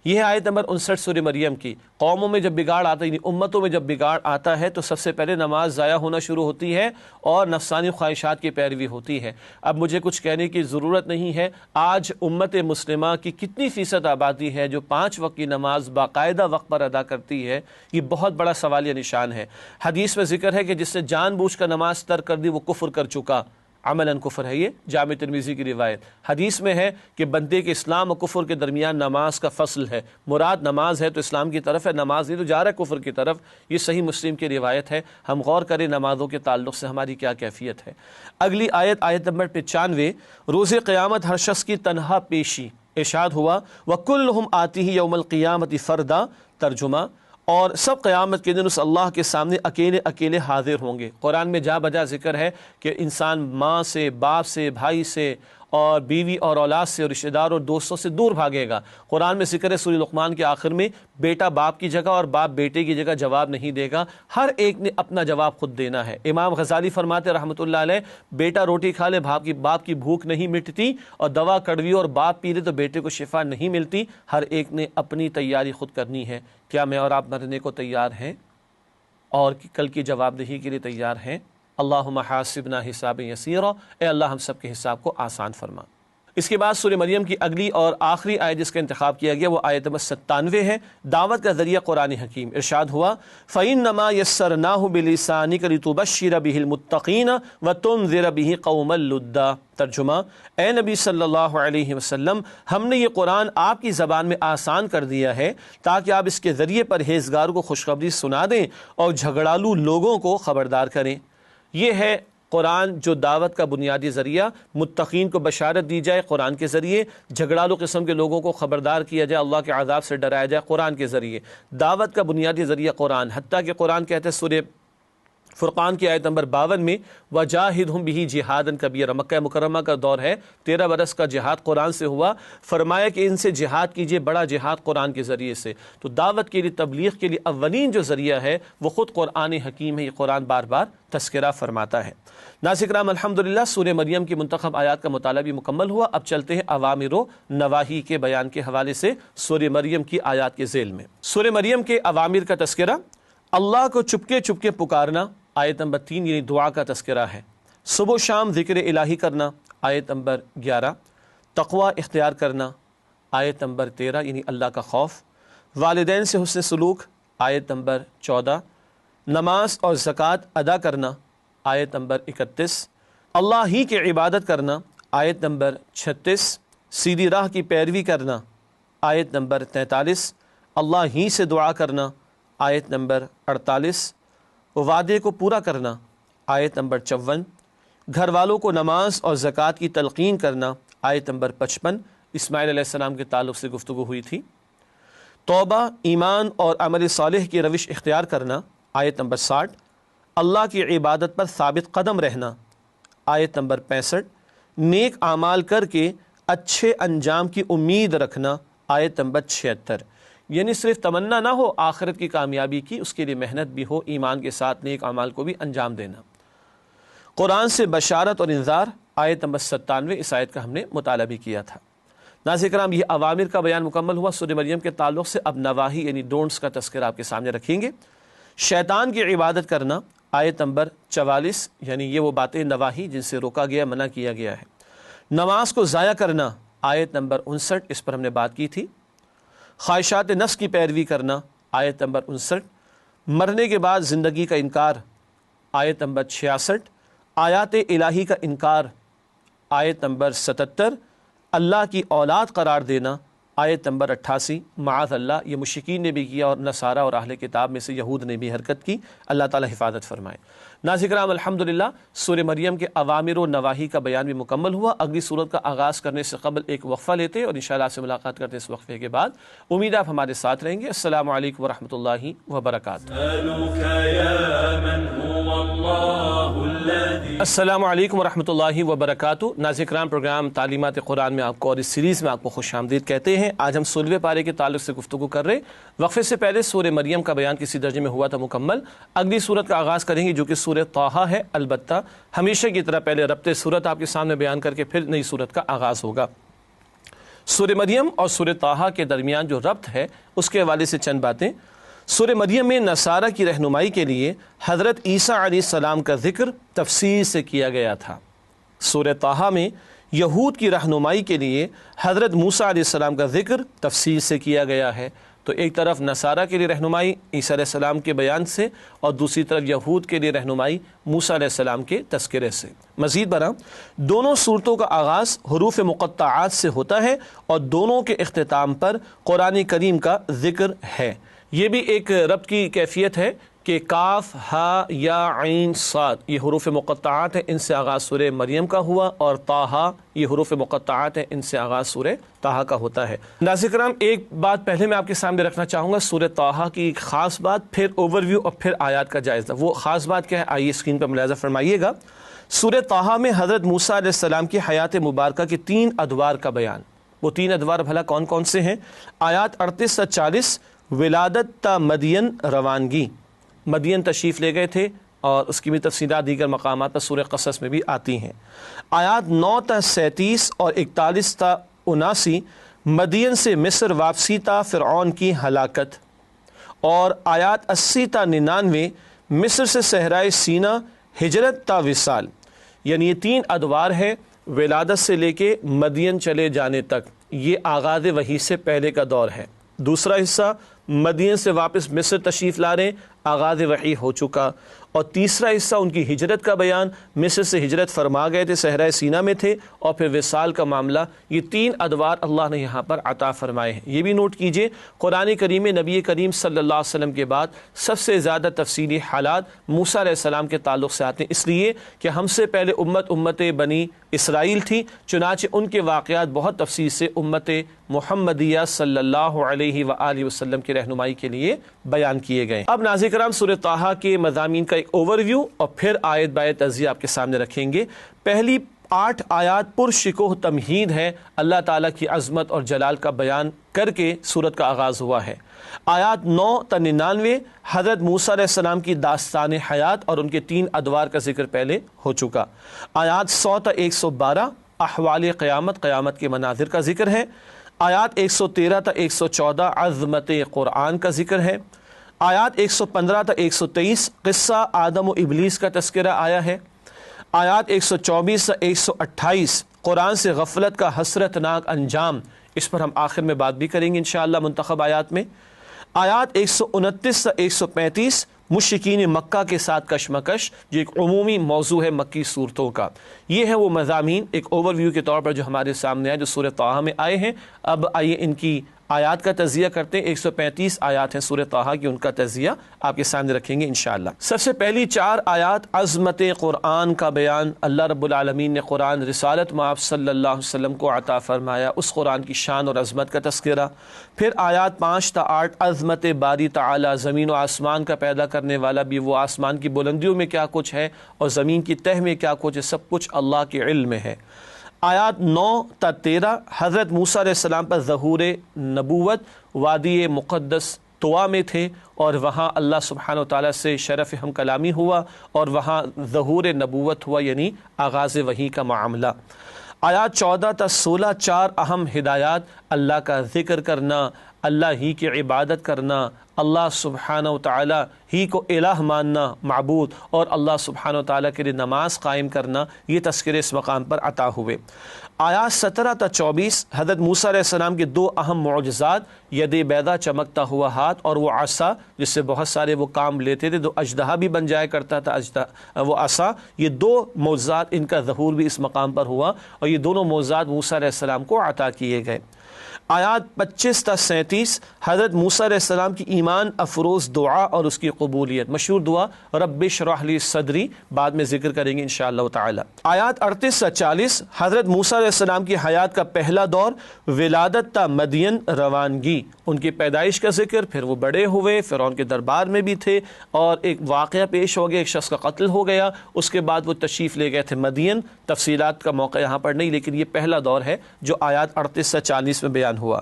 B: یہ ہے آیت نمبر 59 سورہ مریم کی۔ قوموں میں جب بگاڑ آتا ہے، یعنی امتوں میں جب بگاڑ آتا ہے تو سب سے پہلے نماز ضائع ہونا شروع ہوتی ہے اور نفسانی خواہشات کی پیروی ہوتی ہے۔ اب مجھے کچھ کہنے کی ضرورت نہیں ہے، آج امت مسلمہ کی کتنی فیصد آبادی ہے جو 5 وقت کی نماز باقاعدہ وقت پر ادا کرتی ہے، یہ بہت بڑا سوالیہ نشان ہے۔ حدیث میں ذکر ہے کہ جس نے جان بوجھ کر نماز ترک کر دی وہ کفر کر چکا، عملاً کفر ہے۔ یہ جامع ترمذی کی روایت۔ حدیث میں ہے کہ بندے کے اسلام اور کفر کے درمیان نماز کا فصل ہے، مراد نماز ہے تو اسلام کی طرف ہے، نماز نہیں تو جا رہا ہے کفر کی طرف۔ یہ صحیح مسلم کی روایت ہے۔ ہم غور کریں نمازوں کے تعلق سے ہماری کیا کیفیت ہے۔ اگلی آیت، آیت نمبر 95 روز قیامت ہر شخص کی تنہا پیشی۔ ارشاد ہوا وَكُلُّهُمْ آتِهِ يَوْمَ الْقِيَامَةِ فَرْدًا۔ ترجمہ، اور سب قیامت کے دن اس اللہ کے سامنے اکیلے اکیلے حاضر ہوں گے۔ قرآن میں جا بجا ذکر ہے کہ انسان ماں سے، باپ سے، بھائی سے اور بیوی اور اولاد سے اور رشتہ دار اور دوستوں سے دور بھاگے گا۔ قرآن میں ذکر ہے سورہ لقمان کے آخر میں، بیٹا باپ کی جگہ اور باپ بیٹے کی جگہ جواب نہیں دے گا، ہر ایک نے اپنا جواب خود دینا ہے۔ امام غزالی فرماتے رحمۃ اللہ علیہ، بیٹا روٹی کھا لے باپ کی بھوک نہیں مٹتی، اور دوا کڑوی اور باپ پی لے تو بیٹے کو شفا نہیں ملتی، ہر ایک نے اپنی تیاری خود کرنی ہے۔ کیا میں اور آپ مرنے کو تیار ہیں اور کل کی جواب دہی کے لیے تیار ہیں؟ اللہم حاسبنا حسابا یسیرا، اے اللہ ہم سب کے حساب کو آسان فرما۔ اس کے بعد سورہ مریم کی اگلی اور آخری آیت جس کا انتخاب کیا گیا وہ آیت نمبر 97 ہے، دعوت کا ذریعہ قرآن حکیم۔ ارشاد ہوا فَإِنَّمَا يَسَّرْنَاهُ بِلِسَانِكَ لِتُبَشِّرَ بِهِ الْمُتَّقِينَ وَتُنذِرَ بِهِ قَوْمًا لُدًّا۔ ترجمہ، اے نبی صلی اللہ علیہ وسلم، ہم نے یہ قرآن آپ کی زبان میں آسان کر دیا ہے تاکہ آپ اس کے ذریعے پرہیزگاروں کو خوشخبری سنا دیں اور جھگڑالو لوگوں کو خبردار کریں۔ یہ ہے قرآن جو دعوت کا بنیادی ذریعہ، متقین کو بشارت دی جائے قرآن کے ذریعے، جھگڑالو قسم کے لوگوں کو خبردار کیا جائے، اللہ کے عذاب سے ڈرایا جائے قرآن کے ذریعے۔ دعوت کا بنیادی ذریعہ قرآن، حتیٰ کہ قرآن کہتے ہیں سورہ فرقان کی آیت نمبر 52 میں وَجَاهِدْهُمْ بِهِ جِهَادًا كَبِيرًا، مکہ مکرمہ کا دور ہے، 13 برس کا جہاد قرآن سے ہوا، فرمایا کہ ان سے جہاد کیجئے، بڑا جہاد قرآن کے ذریعے سے۔ تو دعوت کے لیے، تبلیغ کے لیے اولین جو ذریعہ ہے وہ خود قرآن حکیم ہے، یہ قرآن بار بار تذکرہ فرماتا ہے۔ ناظرین کرام، الحمدللہ سورہ مریم کی منتخب آیات کا مطالعہ بھی مکمل ہوا۔ اب چلتے ہیں اوامر و نواہی کے بیان کے حوالے سے سورہ مریم کی آیات کے ذیل میں۔ سورہ مریم کے اوامر کا تذکرہ، اللہ کو چپکے چپکے پکارنا، آیت نمبر 3 یعنی دعا کا تذکرہ ہے۔ صبح و شام ذکر الہی کرنا، آیت نمبر 11۔ تقوی اختیار کرنا، آیت نمبر 13 یعنی اللہ کا خوف۔ والدین سے حسن سلوک، آیت نمبر 14۔ نماز اور زکوٰۃ ادا کرنا، آیت نمبر 31۔ اللہ ہی کی عبادت کرنا، آیت نمبر 36۔ سیدھی راہ کی پیروی کرنا، آیت نمبر 43۔ اللہ ہی سے دعا کرنا، آیت نمبر 48۔ وعدے کو پورا کرنا، آیت نمبر 54۔ گھر والوں کو نماز اور زکوٰۃ کی تلقین کرنا، آیت نمبر 55۔ اسماعیل علیہ السلام کے تعلق سے گفتگو ہوئی تھی۔ توبہ، ایمان اور عمل صالح کی روش اختیار کرنا، آیت نمبر 60۔ اللہ کی عبادت پر ثابت قدم رہنا، آیت نمبر 65۔ نیک اعمال کر کے اچھے انجام کی امید رکھنا، آیت نمبر 76۔ یعنی صرف تمنا نہ ہو آخرت کی کامیابی کی، اس کے لیے محنت بھی ہو، ایمان کے ساتھ نیک اعمال کو بھی انجام دینا۔ قرآن سے بشارت اور انذار، آیت نمبر 97۔ اس آیت کا ہم نے مطالعہ بھی کیا تھا۔ ناظرین کرام، یہ اوامر کا بیان مکمل ہوا۔ سورہ مریم کے تعلق سے اب نواہی یعنی ڈونٹس کا تذکرہ آپ کے سامنے رکھیں گے۔ شیطان کی عبادت کرنا، آیت نمبر 44، یعنی یہ وہ باتیں نواہی جن سے روکا گیا، منع کیا گیا ہے۔ نماز کو ضائع کرنا، آیت نمبر 59، اس پر ہم نے بات کی تھی۔ خواہشات نفس کی پیروی کرنا، آیت نمبر 59۔ مرنے کے بعد زندگی کا انکار، آیت نمبر 66۔ آیات الہی کا انکار، آیت نمبر 77۔ اللہ کی اولاد قرار دینا، آیت نمبر 88۔ معاذ اللہ، یہ مشرکین نے بھی کیا اور نصارہ اور اہل کتاب میں سے یہود نے بھی حرکت کی، اللہ تعالی حفاظت فرمائے۔ ناظرین کرام، الحمدللہ سورہ مریم کے اوامر و نواہی کا بیان بھی مکمل ہوا۔ اگلی سورت کا آغاز کرنے سے قبل ایک وقفہ لیتے اور انشاءاللہ آپ سے ملاقات کرتے اس وقفے کے بعد۔ امید آپ ہمارے ساتھ رہیں گے۔ السلام علیکم ورحمۃ اللہ وبرکاتہ۔ السلام علیکم ورحمۃ اللہ وبرکاتہ۔ ناظرین کرام، پروگرام تعلیمات قرآن میں آپ کو اور اس سیریز میں آپ کو خوش آمدید کہتے ہیں۔ آج ہم 16ویں پارے کے تعلق سے گفتگو کر رہے۔ وقفے سے پہلے سورہ مریم کا بیان کسی درجے میں ہوا تھا مکمل۔ اگلی سورت کا آغاز کریں گے جو کہ سورہ طٰہٰ ہے۔ البتہ ہمیشہ کی طرح پہلے ربط سورت آپ کے سامنے بیان کر کے پھر نئی سورت کا آغاز ہوگا۔ سورہ مریم اور سورہ طٰہٰ کے درمیان جو ربط ہے اس کے حوالے سے چند باتیں۔ سورہ مریم میں نصارہ کی رہنمائی کے لیے حضرت عیسیٰ علیہ السلام کا ذکر تفصیل سے کیا گیا تھا۔ سورہ طٰہٰ میں یہود کی رہنمائی کے لیے حضرت موسیٰ علیہ السلام کا ذکر تفصیل سے کیا گیا ہے۔ تو ایک طرف نصارہ کے لیے رہنمائی عیسیٰ علیہ السلام کے بیان سے اور دوسری طرف یہود کے لیے رہنمائی موسیٰ علیہ السلام کے تذکرے سے۔ مزید برآں دونوں صورتوں کا آغاز حروف مقطعات سے ہوتا ہے اور دونوں کے اختتام پر قرآن کریم کا ذکر ہے۔ یہ بھی ایک ربط کی کیفیت ہے کہ کاف، ہا، یا، عین، صاد یہ حروف مقطعات ہیں، ان سے آغاز سورہ مریم کا ہوا، اور طٰہٰ یہ حروف مقطعات ہیں، ان سے آغاز سورہ طٰہٰ کا ہوتا ہے۔ ناظرین کرام، ایک بات پہلے میں آپ کے سامنے رکھنا چاہوں گا، سورہ طٰہٰ کی ایک خاص بات، پھر اوور ویو اور پھر آیات کا جائزہ۔ وہ خاص بات کیا ہے آئیے اسکرین پر ملاحظہ فرمائیے گا۔ سورہ طٰہٰ میں حضرت موسیٰ علیہ السلام کی حیات مبارکہ کے 3 ادوار کا بیان۔ وہ 3 ادوار بھلا کون کون سے ہیں؟ آیات 38 سے 40، ولادت تا مدین روانگی، مدین تشریف لے گئے تھے اور اس کی بھی تفصیلات دیگر مقامات پر سورہ قصص میں بھی آتی ہیں۔ آیات 9 تا 37 اور 41 تا 79، مدین سے مصر واپسی تا فرعون کی ہلاکت، اور آیات 80 تا 99 مصر سے صحرائے سینا ہجرت تا وصال۔ یعنی یہ 3 ادوار ہے ولادت سے لے کے مدین چلے جانے تک، یہ آغاز وحی سے پہلے کا دور ہے۔ دوسرا حصہ مدین سے واپس مصر تشریف لا رہے، آغاز وحی ہو چکا، اور تیسرا حصہ ان کی ہجرت کا بیان، مصر سے ہجرت فرما گئے تھے، صحرائے سینا میں تھے، اور پھر وصال کا معاملہ۔ یہ 3 ادوار اللہ نے یہاں پر عطا فرمائے ہیں۔ یہ بھی نوٹ کیجئے، قرآن کریم میں نبی کریم صلی اللہ علیہ وسلم کے بعد سب سے زیادہ تفصیلی حالات موسیٰ علیہ السلام کے تعلق سے آتے ہیں، اس لیے کہ ہم سے پہلے امت بنی اسرائیل تھی، چنانچہ ان کے واقعات بہت تفصیل سے امت محمدیہ صلی اللہ علیہ وآلہ وسلم کے رہنمائی کے لیے بیان کیے گئے۔ اب ناظرین کرام سورہ طٰہٰ کے مضامین کا ایک اوور ویو اور پھر آیت بآیت تجزیہ آپ کے سامنے رکھیں گے۔ پہلی 8 آیات پرشکوہ تمہید ہے، اللہ تعالیٰ کی عظمت اور جلال کا بیان کر کے سورت کا آغاز ہوا ہے۔ آیات 9 تا 99 حضرت موسیٰ علیہ السلام کی داستان حیات اور ان کے 3 ادوار کا ذکر پہلے ہو چکا۔ آیات 100 تا 112 احوال قیامت، قیامت کے مناظر کا ذکر ہے۔ آیات 113 تا 114 عظمت قرآن کا ذکر ہے۔ آیات 115 تا 123 قصہ آدم و ابلیس کا تذکرہ آیا ہے۔ آیات 124 سے 128 قرآن سے غفلت کا حسرت ناک انجام، اس پر ہم آخر میں بات بھی کریں گے انشاءاللہ منتخب آیات میں۔ آیات 129 سے 135 مشرکین مکہ کے ساتھ کشمکش، جو ایک عمومی موضوع ہے مکی صورتوں کا۔ یہ ہے وہ مضامین ایک اوور ویو کے طور پر جو ہمارے سامنے آئے، جو سورہ طٰہٰ میں آئے ہیں۔ اب آئیے ان کی آیات کا تجزیہ کرتے ہیں۔ 135 آیات ہیں سورہ طٰہٰ کی، ان کا تجزیہ آپ کے سامنے رکھیں گے انشاءاللہ۔ سب سے پہلی 4 آیات عظمت قرآن کا بیان، اللہ رب العالمین نے قرآن رسالت مآب صلی اللہ علیہ وسلم کو عطا فرمایا، اس قرآن کی شان اور عظمت کا تذکرہ۔ پھر آیات 5 تا 8 عظمت باری تعالی، زمین و آسمان کا پیدا کرنے والا بھی، وہ آسمان کی بلندیوں میں کیا کچھ ہے اور زمین کی تہ میں کیا کچھ ہے، سب کچھ اللہ کے علم میں ہے۔ آیات 9 تا 13 حضرت موسیٰ علیہ السلام پر ظہور نبوت، وادی مقدس طوا میں تھے اور وہاں اللہ سبحانہ وتعالیٰ سے شرف ہم کلامی ہوا اور وہاں ظہور نبوت ہوا، یعنی آغاز وحی کا معاملہ۔ آیات 14 تا 16 4 اہم ہدایات، اللہ کا ذکر کرنا، اللہ ہی کی عبادت کرنا، اللہ سبحانہ وتعالیٰ ہی کو الہ ماننا، معبود، اور اللہ سبحانہ وتعالیٰ کے لیے نماز قائم کرنا، یہ تذکرے اس مقام پر عطا ہوئے۔ آیات 17 تا 24 حضرت موسیٰ علیہ السلام کے 2 اہم معجزات، ید بیضا چمکتا ہوا ہاتھ اور وہ عصا جس سے بہت سارے وہ کام لیتے تھے، 2 اژدہا بھی بن جایا کرتا تھا وہ عصا، یہ 2 معجزات، ان کا ظہور بھی اس مقام پر ہوا اور یہ دونوں معجزات موسیٰ علیہ السلام کو عطا کیے گئے۔ آیات 25 تا 37 حضرت موسیٰ علیہ السلام کی ایمان افروز دعا اور اس کی قبولیت، مشہور دعا رب اشرح لی صدری، بعد میں ذکر کریں گے انشاءاللہ تعالی۔ آیات 38 تا 40 حضرت موسیٰ علیہ السلام کی حیات کا پہلا دور، ولادت تا مدین روانگی، ان کی پیدائش کا ذکر، پھر وہ بڑے ہوئے، فرعون کے دربار میں بھی تھے اور ایک واقعہ پیش ہو گیا، ایک شخص کا قتل ہو گیا، اس کے بعد وہ تشریف لے گئے تھے مدین، تفصیلات کا موقع یہاں پر نہیں، لیکن یہ پہلا دور ہے جو آیات 38 سے 40 میں بیان ہوا۔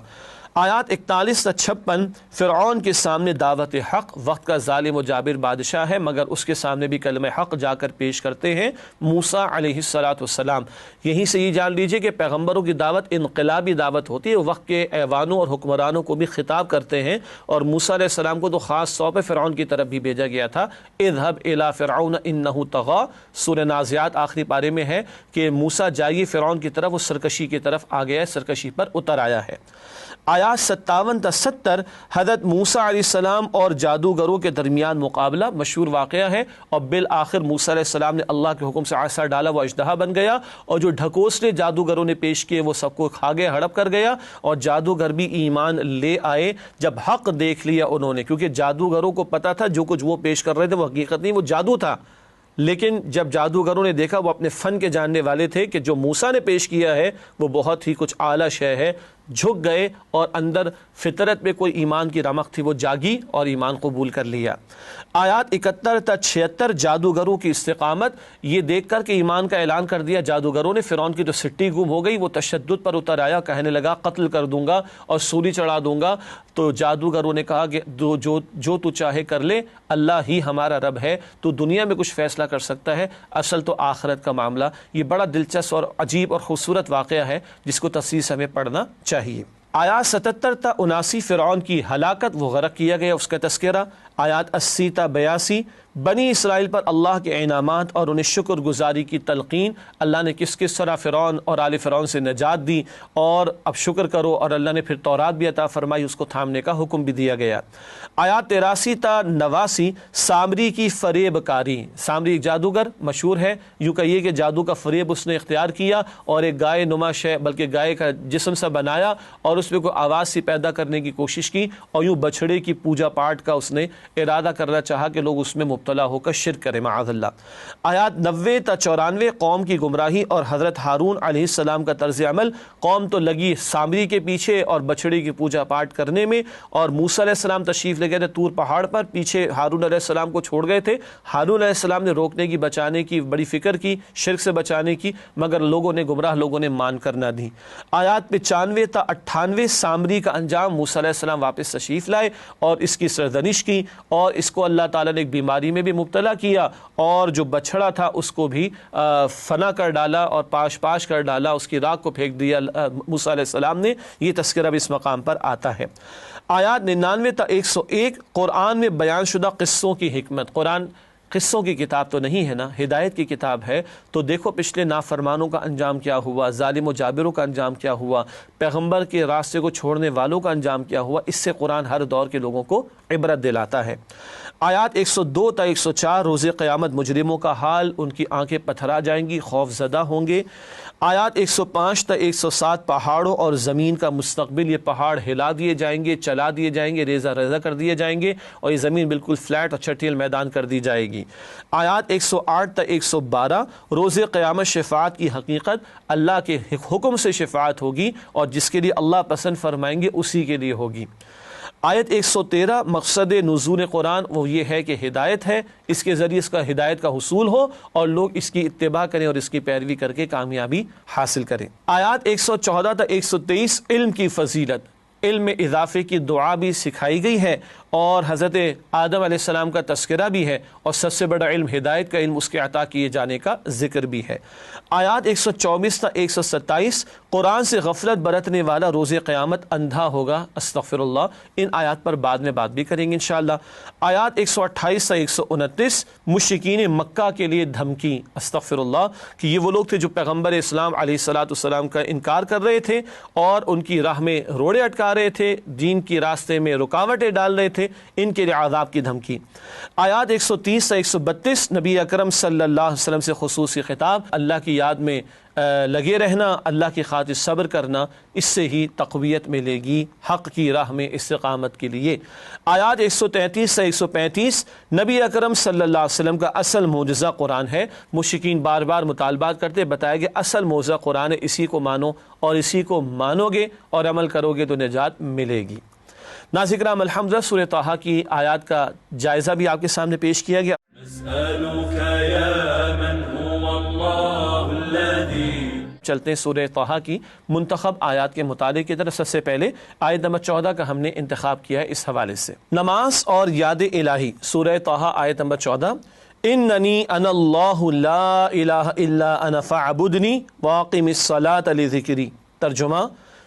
B: آیات 41 سے 56 فرعون کے سامنے دعوت حق، وقت کا ظالم و جابر بادشاہ ہے مگر اس کے سامنے بھی کلمہ حق جا کر پیش کرتے ہیں موسیٰ علیہ السلام۔ یہیں سے یہ جان لیجئے کہ پیغمبروں کی دعوت انقلابی دعوت ہوتی ہے، وقت کے ایوانوں اور حکمرانوں کو بھی خطاب کرتے ہیں، اور موسیٰ علیہ السلام کو تو خاص طور پہ فرعون کی طرف بھی بھیجا گیا تھا۔ اذهب الى فرعون انه طغى، سورہ نازعات آخری پارے میں ہے کہ موسیٰ جائیے فرعون کی طرف، وہ سرکشی کی طرف آ گیا ہے، سرکشی پر اتر آیا ہے۔ آیات 57 تا 70 حضرت موسیٰ علیہ السلام اور جادوگروں کے درمیان مقابلہ، مشہور واقعہ ہے، اور بالآخر موسیٰ علیہ السلام نے اللہ کے حکم سے عصا ڈالا، وہ اژدہا بن گیا، اور جو ڈھکوسلے جادوگروں نے پیش کیے وہ سب کو کھا گیا، ہڑپ کر گیا، اور جادوگر بھی ایمان لے آئے جب حق دیکھ لیا انہوں نے، کیونکہ جادوگروں کو پتہ تھا جو کچھ وہ پیش کر رہے تھے وہ حقیقت نہیں، وہ جادو تھا، لیکن جب جادوگروں نے دیکھا، وہ اپنے فن کے جاننے والے تھے کہ جو موسیٰ نے پیش کیا ہے وہ بہت ہی کچھ اعلیٰ شے ہے، جھک گئے اور اندر فطرت میں کوئی ایمان کی رمق تھی وہ جاگی اور ایمان قبول کر لیا۔ آیات 71 تا 76 جادوگروں کی استقامت، یہ دیکھ کر کہ ایمان کا اعلان کر دیا جادوگروں نے، فرعون کی تو سٹی گم ہو گئی، وہ تشدد پر اتر آیا، کہنے لگا قتل کر دوں گا اور سولی چڑھا دوں گا، تو جادوگروں نے کہا کہ جو تو چاہے کر لے، اللہ ہی ہمارا رب ہے، تو دنیا میں کچھ فیصلہ کر سکتا ہے، اصل تو آخرت کا معاملہ۔ یہ بڑا دلچسپ اور عجیب اور خوبصورت واقعہ ہے جس کو تفصیل سے ہمیں پڑھنا چاہیے۔ آیات 77 تا 79 فرعون کی ہلاکت، وہ غرق کیا گیا، اس کا تذکرہ۔ آیات 80 تا 82 بنی اسرائیل پر اللہ کے انعامات اور انہیں شکر گزاری کی تلقین، اللہ نے کس کس طرح فرعون اور آل فرعون سے نجات دی، اور اب شکر کرو، اور اللہ نے پھر تورات بھی عطا فرمائی، اس کو تھامنے کا حکم بھی دیا گیا۔ آیات 83 تا 89 سامری کی فریب کاری، سامری ایک جادوگر مشہور ہے، یوں کہیے کہ جادو کا فریب اس نے اختیار کیا اور ایک گائے نما شے، بلکہ گائے کا جسم سا بنایا اور اس میں کوئی آواز سی پیدا کرنے کی کوشش کی، اور یوں بچھڑے کی پوجا پاٹ کا اس نے ارادہ کرنا چاہا کہ لوگ اس میں مبتلا ہو کر شرک کرے معاذ اللہ۔ آیات 90 تا 94 قوم کی گمراہی اور حضرت ہارون علیہ السلام کا طرز عمل۔ قوم تو لگی سامری کے پیچھے اور بچڑے کی پوجا پاٹ کرنے میں، اور موسیٰ علیہ السلام تشریف لے گئے تھے طور پہاڑ پر، پیچھے ہارون علیہ السلام کو چھوڑ گئے تھے۔ ہارون علیہ السلام نے روکنے کی، بچانے کی بڑی فکر کی، شرک سے بچانے کی، مگر لوگوں نے، گمراہ لوگوں نے مان کر نہ دی۔ آیات 95 تا 98 سامری کا انجام۔ موسیٰ علیہ السلام واپس تشریف لائے اور اس کی سرزنش کی، اور اس کو اللہ تعالیٰ نے ایک بیماری میں بھی مبتلا کیا، اور جو بچڑا تھا اس کو بھی فنا کر ڈالا اور پاش کر ڈالا، اس کی راکھ کو پھینک دیا موسیٰ علیہ السلام نے۔ یہ تذکرہ بھی اس مقام پر آتا ہے۔ آیات 99 تا 101 قرآن میں بیان شدہ قصوں کی حکمت۔ قرآن قصوں کی کتاب تو نہیں ہے نا، ہدایت کی کتاب ہے۔ تو دیکھو پچھلے نافرمانوں کا انجام کیا ہوا، ظالم و جابروں کا انجام کیا ہوا، پیغمبر کے راستے کو چھوڑنے والوں کا انجام کیا ہوا۔ اس سے قرآن ہر دور کے لوگوں کو عبرت دلاتا ہے۔ آیات 102 تا 104 روز قیامت مجرموں کا حال، ان کی آنکھیں پتھرا جائیں گی، خوف زدہ ہوں گے۔ آیات 105 تا 107 پہاڑوں اور زمین کا مستقبل، یہ پہاڑ ہلا دیے جائیں گے، چلا دیے جائیں گے، ریزہ ریزہ کر دیے جائیں گے، اور یہ زمین بالکل فلیٹ اور چٹیل میدان کر دی جائے گی۔ آیات 108 تا 112 روز قیامت شفاعت کی حقیقت، اللہ کے حکم سے شفاعت ہوگی، اور جس کے لیے اللہ پسند فرمائیں گے اسی کے لیے ہوگی۔ آیت 113 مقصد نزول قرآن وہ یہ ہے کہ ہدایت ہے، اس کے ذریعے اس کا ہدایت کا حصول ہو اور لوگ اس کی اتباع کریں اور اس کی پیروی کر کے کامیابی حاصل کریں۔ آیات 114 تا 123 علم کی فضیلت، علم میں اضافے کی دعا بھی سکھائی گئی ہے، اور حضرت آدم علیہ السلام کا تذکرہ بھی ہے، اور سب سے بڑا علم ہدایت کا علم، اس کے عطا کیے جانے کا ذکر بھی ہے۔ آیات 124 تا 127 قرآن سے غفلت برتنے والا روز قیامت اندھا ہوگا، استغفر اللہ۔ ان آیات پر بعد میں بات بھی کریں گے انشاءاللہ۔ آیات 128 تا 129 مشرکین مکہ کے لیے دھمکی، استغفر اللہ، کہ یہ وہ لوگ تھے جو پیغمبر اسلام علیہ السلام کا انکار کر رہے تھے اور ان کی راہ میں روڑے اٹکا رہے تھے، دین کی راستے میں رکاوٹیں ڈال رہے تھے، ان کے لیے عذاب کی دھمکی۔ آیات 130 سے 132 نبی اکرم صلی اللہ علیہ وسلم سے خصوصی خطاب، اللہ کی یاد میں لگے رہنا، اللہ کی خاطر صبر کرنا، اس سے ہی تقویت ملے گی حق کی راہ میں استقامت کے لیے۔ آیات 133 سے 135 نبی اکرم صلی اللہ علیہ وسلم کا اصل معجزہ قرآن ہے۔ مشرکین بار بار مطالبات کرتے، بتایا کہ اصل معجزہ قرآن ہے، اسی کو مانو، اور اسی کو مانو گے اور عمل کرو گے تو نجات ملے گی۔ ناظرین کرام الحمدللہ سورہ طٰہٰ کی آیات کا جائزہ بھی آپ کے سامنے پیش کیا گیا۔ چلتے ہیں سورہ طٰہٰ کی منتخب آیات کے مطالعے کی طرف۔ سب سے پہلے آیت نمبر 14 کا ہم نے انتخاب کیا ہے اس حوالے سے۔ نماز اور یاد الہی، سورہ طٰہٰ آیت نمبر 14۔ اننی انا اللہ لا الہ الا انا فاعبدنی واقم الصلاۃ لذکری۔ ترجمہ،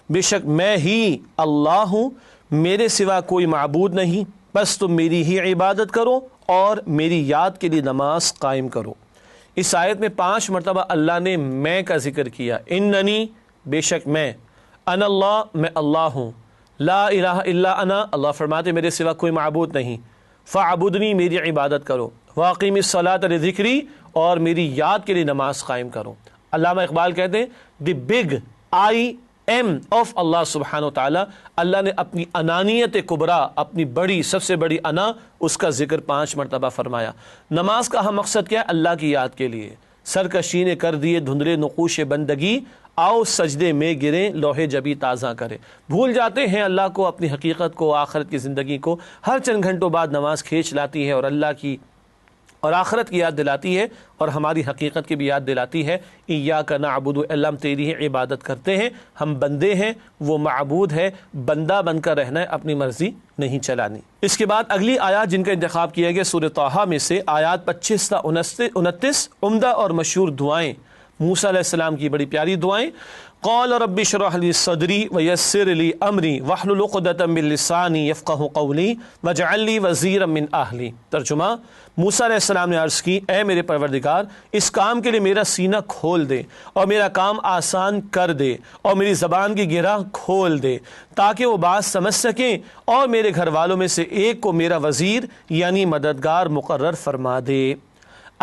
B: بے شک میں ہی اللہ ہوں، میرے سوا کوئی معبود نہیں، بس تم میری ہی عبادت کرو اور میری یاد کے لیے نماز قائم کرو۔ اس آیت میں 5 مرتبہ اللہ نے میں کا ذکر کیا۔ اننی، بے شک میں، انا اللہ، میں اللہ ہوں، لا الہ الا انا، اللہ فرماتے میرے سوا کوئی معبود نہیں، فاعبدنی، میری عبادت کرو، واقم الصلاۃ لذکری، اور میری یاد کے لیے نماز قائم کرو۔ علامہ اقبال کہتے ہیں the big I am of اللہ سبحانہ و تعالیٰ، اللہ نے اپنی انانیت کبریٰ، اپنی بڑی، سب سے بڑی انا، اس کا ذکر 5 مرتبہ فرمایا۔ نماز کا اہم مقصد کیا ہے؟ اللہ کی یاد کے لیے۔ سرکشی نے کر دیے دھندلے نقوش بندگی، آؤ سجدے میں گریں لوح جبی تازہ کرے۔ بھول جاتے ہیں اللہ کو، اپنی حقیقت کو، آخرت کی زندگی کو، ہر چند گھنٹوں بعد نماز کھینچ لاتی ہے اور اللہ کی اور آخرت کی یاد دلاتی ہے اور ہماری حقیقت کی بھی یاد دلاتی ہے۔ ایاک نعبد، اللہ ہم تیری ہی عبادت کرتے ہیں، ہم بندے ہیں، وہ معبود ہے، بندہ بن کر رہنا ہے، اپنی مرضی نہیں چلانی۔ اس کے بعد اگلی آیات جن کا انتخاب کیا گیا سورہ طٰہٰ میں سے آیات 25 تا 29 عمدہ اور مشہور دعائیں، موسیٰ علیہ السلام کی بڑی پیاری دعائیں۔ قال رب اشرح لي صدري ويسر لي امري واحلل عقدة من لساني يفقهوا قولي واجعل لي وزيرا من اهلي۔ ترجمہ، موسیٰ علیہ السلام نے عرض کی، اے میرے پروردگار، اس کام کے لیے میرا سینہ کھول دے اور میرا کام آسان کر دے اور میری زبان کی گرہ کھول دے تاکہ وہ بات سمجھ سکیں، اور میرے گھر والوں میں سے ایک کو میرا وزیر یعنی مددگار مقرر فرما دے۔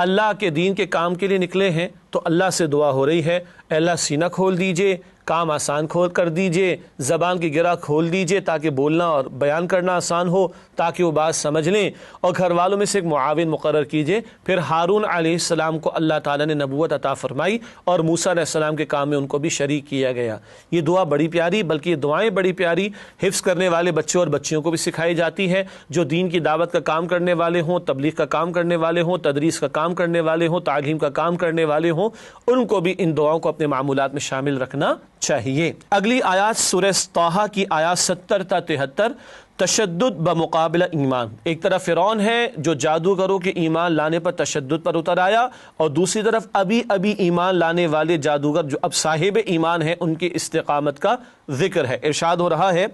B: اللہ کے دین کے کام کے لیے نکلے ہیں تو اللہ سے دعا ہو رہی ہے، اے اللہ سینہ کھول دیجئے، کام آسان کر دیجئے، زبان کی گرہ کھول دیجئے تاکہ بولنا اور بیان کرنا آسان ہو، تاکہ وہ بات سمجھ لیں، اور گھر والوں میں سے ایک معاون مقرر کیجئے۔ پھر ہارون علیہ السلام کو اللہ تعالیٰ نے نبوت عطا فرمائی اور موسیٰ علیہ السلام کے کام میں ان کو بھی شریک کیا گیا۔ یہ دعا بڑی پیاری، بلکہ یہ دعائیں بڑی پیاری حفظ کرنے والے بچوں اور بچیوں کو بھی سکھائی جاتی ہے، جو دین کی دعوت کا کام کرنے والے ہوں، تبلیغ کا کام کرنے والے ہوں، تدریس کا کام کرنے والے ہوں، تعلیم کا کام کرنے والے ہوں، ان کو بھی ان دعاؤں کو اپنے معمولات میں شامل رکھنا چاہیے۔ اگلی آیات سورہ طٰہٰ کی آیات 70 تا 73، تشدد بمقابلہ ایمان۔ ایک طرف فرعون ہے جو جادوگروں کے ایمان لانے پر تشدد پر اتر آیا، اور دوسری طرف ابھی ایمان لانے والے جادوگر جو اب صاحب ایمان ہیں ان کی استقامت کا ذکر ہے۔ ارشاد ہو رہا ہے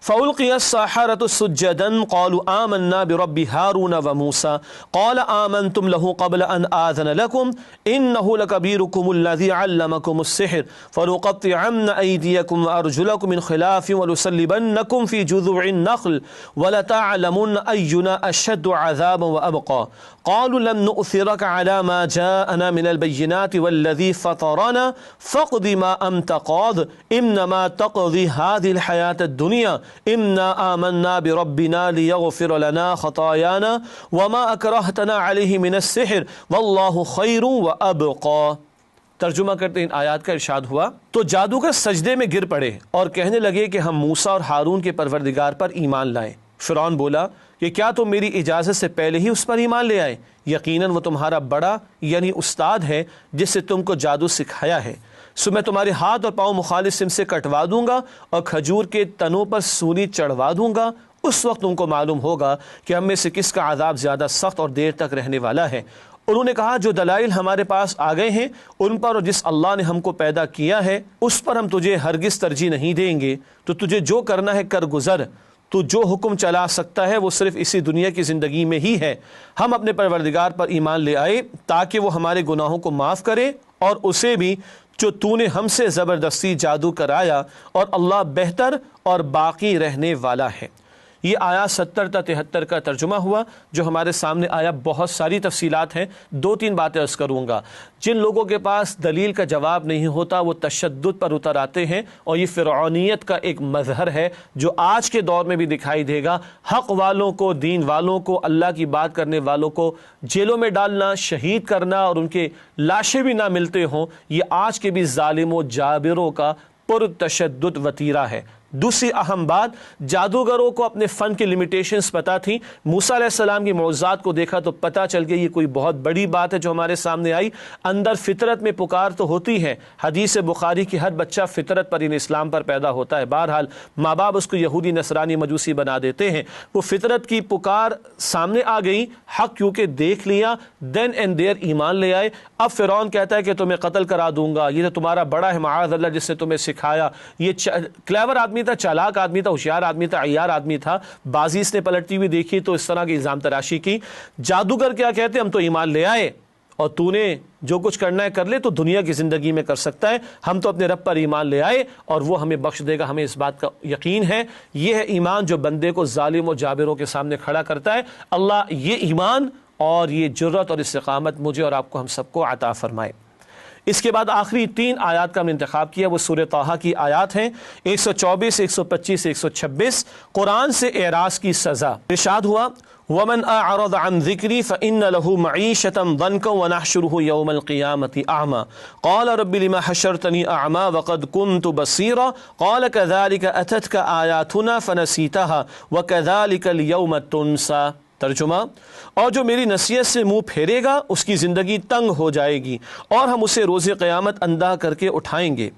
B: فَأُلْقِيَ السَّحَرَةُ سُجَّدًا قَالُوا آمَنَّا بِرَبِّ هَارُونَ وَمُوسَىٰ قَالَ آمَنْتُمْ لَهُ قَبْلَ أَنْ آذَنَ لَكُمْ إِنَّهُ لَكَبِيرُكُمُ الَّذِي عَلَّمَكُمُ السِّحْرَ فَلَأُقَطِّعَنَّ أَيْدِيَكُمْ وَأَرْجُلَكُم مِّنْ خِلَافٍ وَلَأُصَلِّبَنَّكُمْ فِي جُذُوعِ النَّخْلِ وَلَتَعْلَمُنَّ أَيُّنَا أَشَدُّ عَذَابًا وَأَبْقَىٰ قالوا لن نؤثرك على ما جاءنا من البينات والذي فطرنا فاقض ما أنت قاض إنما تقضي هذه الحياة الدنيا إنا آمنا بربنا ليغفر لنا خطايانا وما أكرهتنا عليه من السحر والله خير وأبقى۔ ترجمہ کرتے ہیں ان آیات کا ارشاد ہوا تو جادوگر سجدے میں گر پڑے اور کہنے لگے کہ ہم موسیٰ اور ہارون کے پروردگار پر ایمان لائیں۔ فرعون بولا کہ کیا تم میری اجازت سے پہلے ہی اس پر ایمان لے آئے؟ یقیناً وہ تمہارا بڑا یعنی استاد ہے جس سے تم کو جادو سکھایا ہے۔ سو میں تمہارے ہاتھ اور پاؤں مخالف سم سے کٹوا دوں گا اور کھجور کے تنوں پر سولی چڑھوا دوں گا، اس وقت تم کو معلوم ہوگا کہ ہم میں سے کس کا عذاب زیادہ سخت اور دیر تک رہنے والا ہے۔ انہوں نے کہا جو دلائل ہمارے پاس آ گئے ہیں ان پر اور جس اللہ نے ہم کو پیدا کیا ہے اس پر ہم تجھے ہرگز ترجیح نہیں دیں گے، تو تجھے جو کرنا ہے کر گزر، تو جو حکم چلا سکتا ہے وہ صرف اسی دنیا کی زندگی میں ہی ہے۔ ہم اپنے پروردگار پر ایمان لے آئے تاکہ وہ ہمارے گناہوں کو معاف کرے اور اسے بھی جو تو نے ہم سے زبردستی جادو کرایا، اور اللہ بہتر اور باقی رہنے والا ہے۔ یہ آیات 70 تا 73 کا ترجمہ ہوا جو ہمارے سامنے آیا۔ بہت ساری تفصیلات ہیں، 2-3 باتیں عرض کروں گا۔ جن لوگوں کے پاس دلیل کا جواب نہیں ہوتا وہ تشدد پر اتر آتے ہیں، اور یہ فرعونیت کا ایک مظہر ہے جو آج کے دور میں بھی دکھائی دے گا۔ حق والوں کو، دین والوں کو، اللہ کی بات کرنے والوں کو جیلوں میں ڈالنا، شہید کرنا اور ان کے لاشیں بھی نہ ملتے ہوں، یہ آج کے بھی ظالم و جابروں کا پرتشدد وتیرہ ہے۔ دوسری اہم بات، جادوگروں کو اپنے فن کی لیمیٹیشنز پتہ تھیں۔ موسیٰ علیہ السلام کی معجزات کو دیکھا تو پتہ چل گیا یہ کوئی بہت بڑی بات ہے جو ہمارے سامنے آئی۔ اندر فطرت میں پکار تو ہوتی ہے، حدیث بخاری کی ہر بچہ فطرت پر ان اسلام پر پیدا ہوتا ہے، بہرحال ماں باپ اس کو یہودی نصرانی مجوسی بنا دیتے ہیں۔ وہ فطرت کی پکار سامنے آ گئی، حق کیونکہ دیکھ لیا، دین اینڈ دیر ایمان لے آئے۔ اب فرعون کہتا ہے کہ تمہیں قتل کرا دوں گا، یہ تو تمہارا بڑا ہے معاذ اللہ جس نے تمہیں سکھایا۔ یہ کلیور آدمی تھا، چالاک آدمی تھا، ہوشیار آدمی تھا، عیار آدمی تھا۔ بازی اس نے پلٹتی ہوئی دیکھی تو اس طرح کی الزام تراشی کی۔ جادوگر کیا کہتے ہم تو ایمان لے آئے اور تو نے جو کچھ کرنا ہے کر لے، تو دنیا کی زندگی میں کر سکتا ہے، ہم تو اپنے رب پر ایمان لے آئے اور وہ ہمیں بخش دے گا، ہمیں اس بات کا یقین ہے۔ یہ ہے ایمان جو بندے کو ظالم و جابروں کے سامنے کھڑا کرتا ہے۔ اللہ یہ ایمان اور یہ جرت اور استقامت مجھے اور آپ کو ہم سب کو عطا فرمائے۔ اس کے بعد آخری 3 آیات کا ہم نے انتخاب کیا، وہ سورہ طٰہٰ کی آیات ہیں 124، 125، 126، قرآن سے اعراض کی سزا۔ ارشاد ہوا وَمَنْ أَعْرَضَ عَنْ ذِكْرِي فَإِنَّ لَهُ مَعِيشَةً ضَنْكًا وَنَحْشُرُهُ يَوْمَ الْقِيَامَةِ أَعْمَى قَالَ رَبِّ لِمَ حَشَرْتَنِي أَعْمَى وَقَدْ كُنْتُ بَصِيرًا قَالَ كَذَلِكَ أَتَتْكَ آيَاتُنَا فَنَسِيتَهَا وَكَذَلِكَ الْيَوْمَ تُنْسَى۔ ترجمہ، اور جو میری نصیحت سے منہ پھیرے گا اس کی زندگی تنگ ہو جائے گی اور ہم اسے روز قیامت اندھا کر کے اٹھائیں گے۔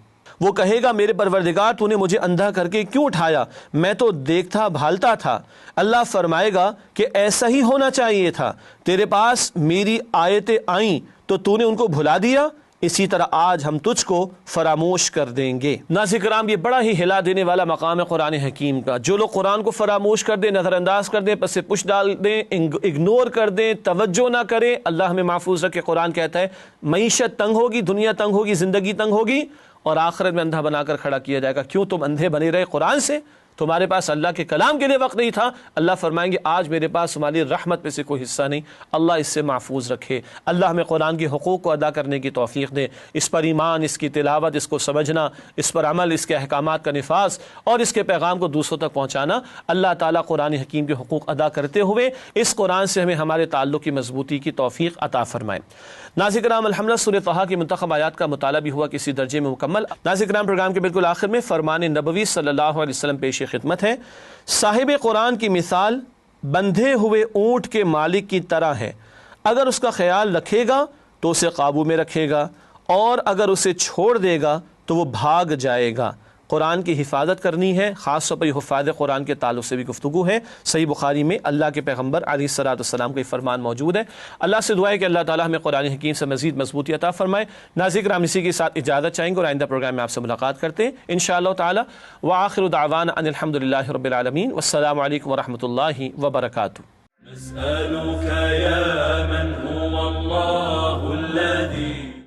B: وہ کہے گا میرے پروردگار تو نے مجھے اندھا کر کے کیوں اٹھایا، میں تو دیکھتا بھالتا تھا۔ اللہ فرمائے گا کہ ایسا ہی ہونا چاہیے تھا، تیرے پاس میری آیتیں آئیں تو نے ان کو بھلا دیا، اسی طرح آج ہم تجھ کو فراموش کر دیں گے۔ ناظرین کرام، یہ بڑا ہی ہلا دینے والا مقام ہے قرآن حکیم کا۔ جو لوگ قرآن کو فراموش کر دیں، نظر انداز کر دیں، پس پش ڈال دیں، اگنور کر دیں، توجہ نہ کریں، اللہ ہمیں محفوظ رکھے۔ قرآن کہتا ہے معیشت تنگ ہوگی، دنیا تنگ ہوگی، زندگی تنگ ہوگی اور آخرت میں اندھا بنا کر کھڑا کیا جائے گا۔ کیوں تم اندھے بنے رہے قرآن سے؟ تمہارے پاس اللہ کے کلام کے لیے وقت نہیں تھا، اللہ فرمائیں گے آج میرے پاس تمہاری رحمت میں سے کوئی حصہ نہیں۔ اللہ اس سے محفوظ رکھے، اللہ ہمیں قرآن کے حقوق کو ادا کرنے کی توفیق دے، اس پر ایمان، اس کی تلاوت، اس کو سمجھنا، اس پر عمل، اس کے احکامات کا نفاذ اور اس کے پیغام کو دوسروں تک پہنچانا۔ اللہ تعالیٰ قرآن حکیم کے حقوق ادا کرتے ہوئے اس قرآن سے ہمیں ہمارے تعلق کی مضبوطی کی توفیق عطا فرمائے۔ ناظرین کرام، الحمدللہ سورہ طٰہٰ کی منتخب آیات کا مطالعہ بھی ہوا کسی درجے میں مکمل۔ ناظرین کرام، پروگرام کے بالکل آخر میں فرمان نبوی صلی اللہ علیہ وسلم پیش خدمت ہے۔ صاحب قرآن کی مثال بندھے ہوئے اونٹ کے مالک کی طرح ہے، اگر اس کا خیال رکھے گا تو اسے قابو میں رکھے گا، اور اگر اسے چھوڑ دے گا تو وہ بھاگ جائے گا۔ قرآن کی حفاظت کرنی ہے، خاص طور پر حفاظ قرآن کے تعلق سے بھی گفتگو ہے۔ صحیح بخاری میں اللہ کے پیغمبر علیہ الصلوۃ والسلام کا یہ فرمان موجود ہے۔ اللہ سے دعا ہے کہ اللہ تعالیٰ ہمیں قرآن حکیم سے مزید مضبوطی عطا فرمائے۔ ناظرین کرام، اسی کے ساتھ اجازت چاہیں گے اور آئندہ پروگرام میں آپ سے ملاقات کرتے ہیں انشاءاللہ تعالی۔ وآخر دعوانا ان الحمدللہ رب العالمین، والسلام علیکم ورحمۃ اللہ وبرکاتہ۔
A: نسألك يا من هو الله الذي